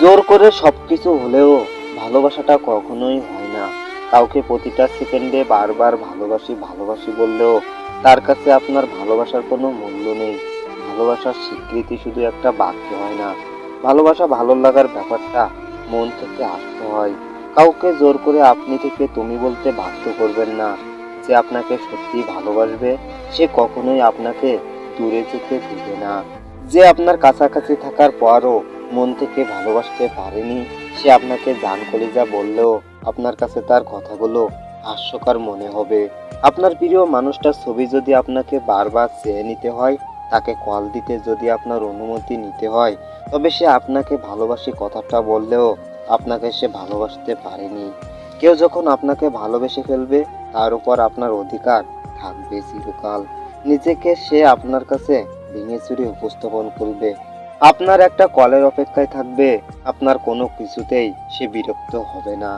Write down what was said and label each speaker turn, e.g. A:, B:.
A: জোর করে সবকিছু হলেও ভালোবাসাটা কখনোই হয় না। কাউকে প্রতিটা সেকেন্ডে বারবার ভালোবাসি ভালোবাসি বললেও তার কাছে আপনার ভালোবাসার কোনো মূল্য নেই। ভালোবাসার স্বীকৃতি শুধু একটা বাক্যে হয় না। ভালোবাসা ভালো লাগার ব্যাপারটা মন থেকে আসতে হয়। কাউকে জোর করে আপনি থেকে তুমি বলতে বাধ্য করবেন না। যে আপনাকে সত্যি ভালোবাসবে সে কখনোই আপনাকে দূরে যেতে দিবে না। যে আপনার কাছাকাছি থাকার পরও মন থেকে ভালোবাসতে পারেনি সে আপনাকে জান কলিজা বললেও আপনার কাছে তার কথাগুলো হাস্যকর মনে হবে। আপনার প্রিয় মানুষটার ছবি যদি আপনাকে বারবার চেয়ে নিতে হয়, তাকে কল দিতে যদি আপনার অনুমতি নিতে হয়, তবে সে আপনাকে ভালোবাসি কথাটা বললেও আপনাকে সে ভালোবাসতে পারেনি। কেউ যখন আপনাকে ভালোবেসে ফেলবে তার উপর আপনার অধিকার থাকবে চিরকাল। নিজেকে সে আপনার কাছে ভেঙে চুরে উপস্থাপন করবে, আপনার একটা কলের অপেক্ষায় থাকবে। আপনার কোনো কিছুতেই সে বিরক্ত হবে না।